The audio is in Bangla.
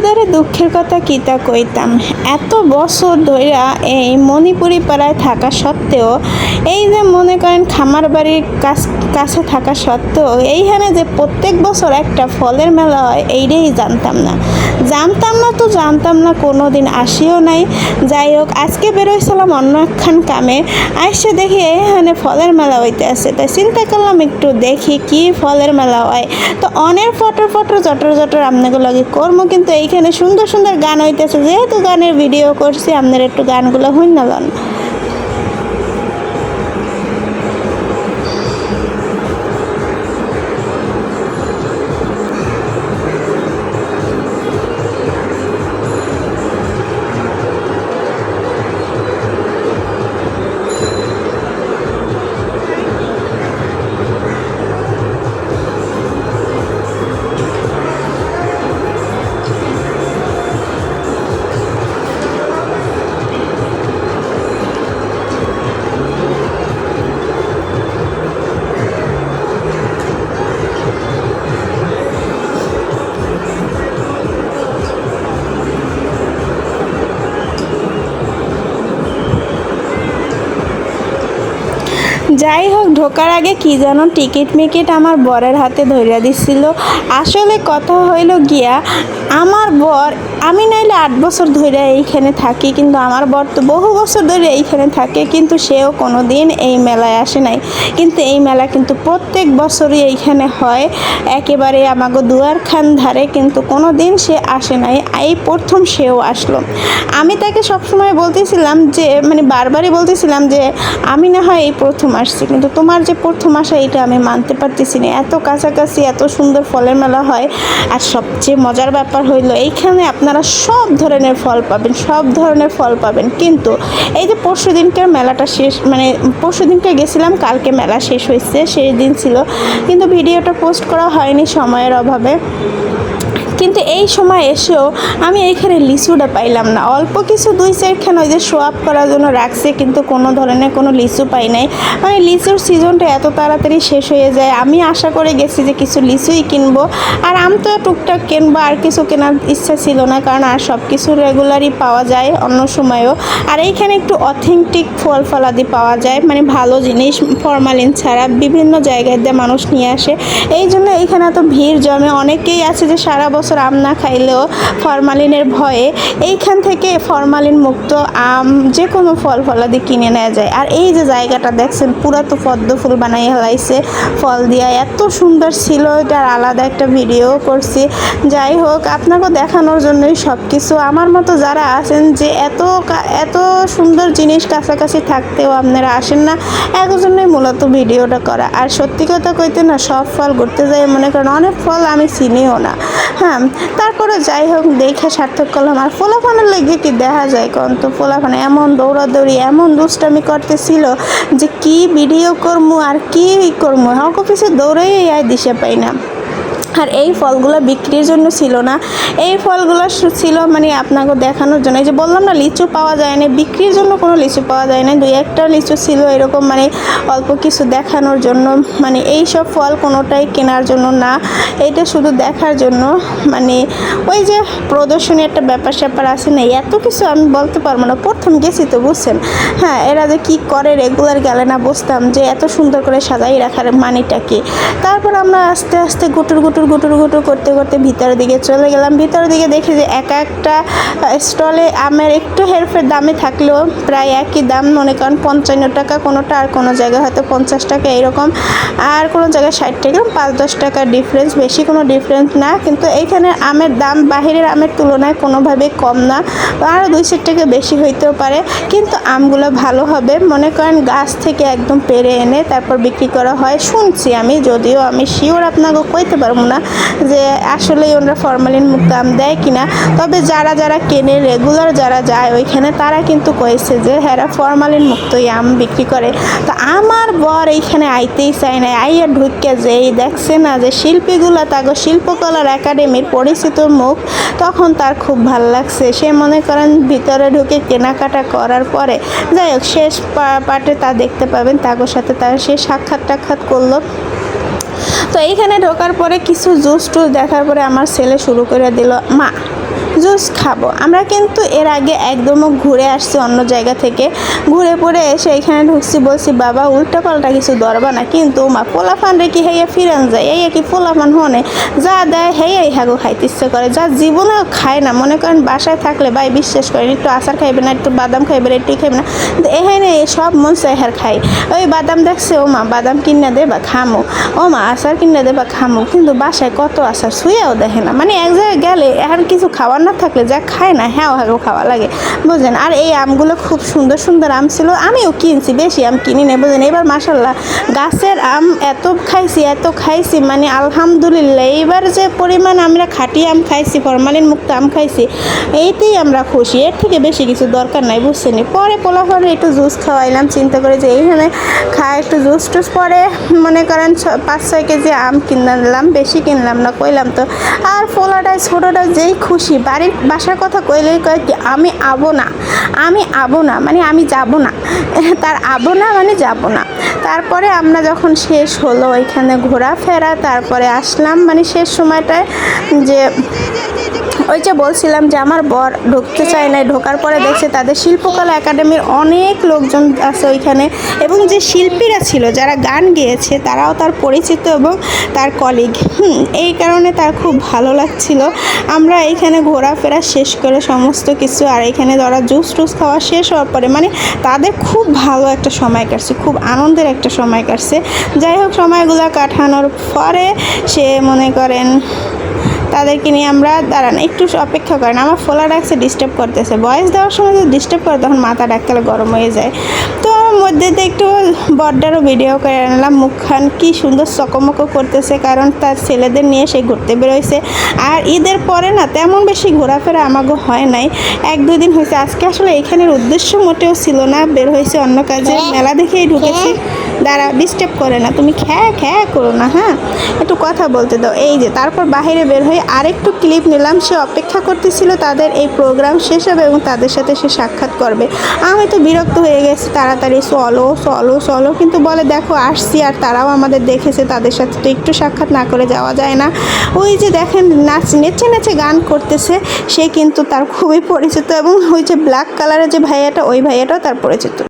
আপনাদের দুঃখের কথা কিতা কইতাম, এত বছর ধইরা এই মণিপুরি পাড়ায় থাকা সত্ত্বেও, এই যে মনে করেন খামার বাড়ির কাছে থাকা সত্ত্বেও এইখানে যে প্রত্যেক বছর একটা ফলের মেলা হয় এইটাই জানতাম না কোনো দিন আসিও নাই। যাই হোক, আজকে বেরোইছিলাম অন্য একখান কামে, আসছে দেখি এখানে ফলের মেলা হইতে আছে, তাই চিন্তা করলাম একটু দেখি কি ফলের মেলা হয়। তো অনেক ফটো জটর আপনাকে লাগে কর্ম, কিন্তু এইখানে সুন্দর সুন্দর গান হইতেছে, যেহেতু গানের ভিডিও করছি আপনার একটু গানগুলো হইন না। যাই হোক, ঢোকার আগে কি যেন টিকিট আমার বরের হাতে ধরিয়া দিছিল। আসলে কথা হইল গিয়া, আমার বর, আমি নাইলে 8 বছর ধরে এইখানে থাকি, কিন্তু আমার বর তো বহু বছর ধরে এইখানে থাকে, কিন্তু সেও কোনো দিন এই মেলায় আসে নাই। কিন্তু এই মেলা কিন্তু প্রত্যেক বছরই এইখানে হয়, একেবারে আমাগো দুয়ারখান ধারে, কিন্তু কোনো দিন সে আসে নাই, এই প্রথম সেও আসলো। আমি তাকে সবসময় বলতেছিলাম যে, মানে বারবারই বলতেছিলাম যে আমি না হয় এই প্রথম আসছি, কিন্তু তোমার যে প্রথম আসা এটা আমি মানতে পারতেছি না। এত কাছাকাছি এত সুন্দর ফলের মেলা হয়, আর সবচেয়ে মজার ব্যাপার হইলো এইখানে আপনারা সব ধরনের ফল পাবেন। কিন্তু এই যে পরশুদিনকার মেলাটা শেষ, মানে পরশুদিনকে গেছিলাম, কালকে মেলা শেষ হয়েছে, সেই দিন ছিল, কিন্তু ভিডিওটা পোস্ট করা হয়নি সময়ের অভাবে। কিন্তু এই সময় এসেও আমি এইখানে লিচুটা পাইলাম না। অল্প কিছু 2-4খান ওই যে শো আপ করার জন্য রাখছে, কিন্তু কোনো ধরনের কোনো লিচু পাই নাই। মানে লিচুর সিজনটা এত তাড়াতাড়ি শেষ হয়ে যায়। আমি আশা করে গেছি যে কিছু লিচুই কিনবো, আর আম তো টুকটাক কিনবো, আর কিছু কেনার ইচ্ছা ছিল না, কারণ আর সব কিছু রেগুলারই পাওয়া যায় অন্য সময়ও। আর এইখানে একটু অথেন্টিক ফলাদি পাওয়া যায়, মানে ভালো জিনিস, ফরমালিন ছাড়া বিভিন্ন জায়গায় দিয়ে মানুষ নিয়ে আসে। এই জন্য এইখানে এত ভিড় জমে। অনেকেই আছে যে সারা বছর আম না খাইলেও ফরমালিনের ভয়ে এইখান থেকে ফরমালিন মুক্ত আম, যে কোনো ফলাদি কিনে নেওয়া যায়। আর এই যে জায়গাটা দেখছেন, পুরা তো পদ্ম ফুল বানাই হেলাইছে ফল দিয়া, এত সুন্দর ছিল। এটার আলাদা একটা ভিডিও করছি। যাই হোক, আপনাকে দেখানোর জন্যই সব কিছু। আমার মতো যারা আছেন যে এত সুন্দর জিনিস কাছাকাছি থাকতেও আপনারা আসেন না, একজন্যই মূলত ভিডিওটা করা। আর সত্যি কথা কইতে না, সব ফল ঘুরতে যাই মনে করেন অনেক ফল আমি চিনিও না। হ্যাঁ, তারপরে যাই হোক, দেখে সার্থক করলাম। আর ফোলাফানের লেগে কি দেখা যায় কারণ, তো ফোলাফানে এমন দৌড়াদৌড়ি, এমন দুষ্টামি করতেছিল যে কি ভিডিও করবো আর কি করবো, হক অফিসে দৌড়েই দিশা পাই না। আর এই ফলগুলো বিক্রির জন্য ছিল না, এই ফলগুলো ছিল মানে আপনাকে দেখানোর জন্য। এই যে বললাম না, লিচু পাওয়া যায় না, বিক্রির জন্য কোনো লিচু পাওয়া যায় না। 2-1টা লিচু ছিল এরকম, মানে অল্প কিছু দেখানোর জন্য। মানে এই সব ফল কোনোটাই কেনার জন্য না, এইটা শুধু দেখার জন্য। মানে ওই যে প্রদর্শনী একটা ব্যাপার আছে না, এত কিছু আমি বলতে পারবো না, প্রথম গেছি তো বুঝছেন। হ্যাঁ, এরা যে কী করে, রেগুলার গেলে না বুঝতাম যে এত সুন্দর করে সাজাই রাখার মানেটা কি। তারপর আমরা আস্তে আস্তে গুটুর করতে ভিতরের দিকে চলে গেলাম। ভিতরের দিকে দেখি যে একটা স্টলে আমের একটু হেরফের দামে থাকলেও প্রায় একই দাম, মনে করেন 55 টাকা কোনোটা, আর কোনো জায়গায় হয়তো 50 টাকা এরকম, আর কোনো জায়গায় 60 টাকা, 5-10 টাকার ডিফারেন্স, বেশি কোনো ডিফারেন্স না। কিন্তু এইখানে আমের দাম বাহিরের আমের তুলনায় কোনোভাবেই কম না, আরও 2-4 টাকা বেশি হইতেও পারে, কিন্তু আমগুলো ভালো হবে। মনে করেন গাছ থেকে একদম পেরে এনে তারপর বিক্রি করা হয় শুনছি আমি, যদিও আমি শিওর আপনাকে কইতে পারবো না যে আসলেই ওনারা ফরমালিন মুক্ত আম দেয় কিনা। তবে যারা কেনে, রেগুলার যারা যায় ওইখানে, তারা কিন্তু কয়েছে যে হ্যাঁ ফরমালিন মুক্তই আম বিক্রি করে। তো আমার বর এইখানে আইতেই চায় না, আইয়া ঢুকে যেই দেখছে না যে শিল্পীগুলো তাগো শিল্পকলার একাডেমির পরিচিত মুখ, তখন তার খুব ভালো লাগছে। সে মনে করেন ভিতরে ঢুকে কেনাকাটা করার পরে, যাই হোক শেষ পার্টে তা দেখতে পাবেন, তাগোর সাথে তার সে সাক্ষাৎ করলো। তো এইখানে ঢোকার পরে কিছু জুস টুস দেখার পরে আমার ছেলে শুরু করে দিল, মা জুস খাবো। আমরা কিন্তু এর আগে একদমও ঘুরে আসছি অন্য জায়গা থেকে, ঘুরে পড়ে এসে এখানে ঢুকছি, বলছি বাবা উল্টাপাল্টা কিছু ধরবা না, কিন্তু মা পোলাপান রে কি হেয়ে ফিরান যায়, এই কি পোলাপান হনে যা দেয় হেয়ে হাগো খাইতে ইচ্ছে করে, যা জীবনেও খায় না। মনে করেন বাসায় থাকলে ভাই বিশ্বাস করেন একটু আচার খাইবে না, একটু বাদাম খাইবে না, একটু খাইবে না, কিন্তু এখানে সব মন চাই হার খাই। ওই বাদাম দেখছে, ও মা বাদাম কিনে দে বা খামো, ও মা আচার কিনে দে বা খামো, কিন্তু বাসায় কত আচার ছুঁয়েও দেখে না। মানে এক জায়গায় গেলে এখন কিছু খাওয়ার না থাকলে যা খায় না হ্যাঁ হাগো খাওয়া লাগে, বুঝলেন। আর এই আমগুলো খুব সুন্দর সুন্দর আম ছিল, আমিও কিনছি, বেশি আম কিনি না, বুঝলেন। এবার মাশাল্লাহ গাছের আম এত খাইছি, মানে আলহামদুলিল্লাহ। এইবার যে পরিমাণ আমরা খাঁটি আম খাইছি, ফরমালিন মুক্ত আম খাইছি, এইতেই আমরা খুশি, এর থেকে বেশি কিছু দরকার নাই, বুঝছেন। পরে পোলাপানে একটু জুস খাওয়াইলাম, চিন্তা করে যে এইখানে খায় একটু জুস টুস। পরে মনে করেন 5-6 কেজি আম কিনলাম, বেশি কিনলাম না, কইলাম তো। আর পোলাটায় ছোটোটা যেই খুশি, বাসার কথা কইলেই কয় কি আমি আবো না, মানে আমি যাব না, তার আবো না মানে যাব না। তারপরে আমরা যখন শেষ হলো এখানে ঘোরাফেরা, তারপরে আসলাম মানে শেষ সময়টায়, যে ওই যে বলছিলাম যে আমার বর ঢুকতে চায় না, ঢোকার পরে দেখছে তাদের শিল্পকলা একাডেমির অনেক লোকজন আছে ওইখানে, এবং যে শিল্পীরা ছিল যারা গান গেয়েছে তারাও তার পরিচিত এবং তার কলিগ। এই কারণে তার খুব ভালো লাগছিল। আমরা এইখানে ঘোরাফেরা শেষ করে সমস্ত কিছু, আর এখানে ধরা জুস টুস খাওয়া শেষ হওয়ার পরে মানে তাদের খুব ভালো একটা সময় কাটছে, খুব আনন্দের একটা সময় কাটছে। যাই হোক, সময়গুলো কাটানোর পরে সে মনে করেন তাদেরকে নিয়ে আমরা দাঁড়ান একটু অপেক্ষা করেন, আমার ফোলা ডাকছে, ডিস্টার্ব করতেছে। ভয়েস দেওয়ার সময় যদি ডিস্টার্ব করে তখন মাথা ডাকলে গরম হয়ে যায়। তো মধ্যেতে একটু বড়টারও ভিডিও করে আনলাম, মুখখান কি সুন্দর চকমকো করতেছে, কারণ তার ছেলেদের নিয়ে সে ঘুরতে বেরোইছে। আর ঈদের পরে না তেমন বেশি ঘোরাফেরা আমাগো হয় নাই, 1-2 দিন হয়েছে। আজকে আসলে এখানের উদ্দেশ্য মোটেও ছিল না, বের হয়েছে অন্য কাজে, মেলা দেখেই ঢুকেছি। দাঁড়া, ডিস্টার্ব করে না, তুমি খ্যা করো না, হ্যাঁ একটু কথা বলতে দাও। এই যে তারপর বাইরে বের হয়ে আরেকটু ক্লিপ নিলাম, সে অপেক্ষা করতেছিল তাদের এই প্রোগ্রাম শেষ হবে এবং তাদের সাথে সে সাক্ষাৎ করবে। আমি তো বিরক্ত হয়ে গেছি, তাড়াতাড়ি চলো, কিন্তু বলে দেখো আসছি, আর তারাও আমাদের দেখেছে, তাদের সাথে তো একটু সাক্ষাৎ না করে যাওয়া যায় না। ওই যে দেখেন নেচে গান করতেছে, সে কিন্তু তার খুবই পরিচিত, এবং ওই যে ব্ল্যাক কালারের যে ভাইয়াটা, ওই ভাইয়াটাও তার পরিচিত।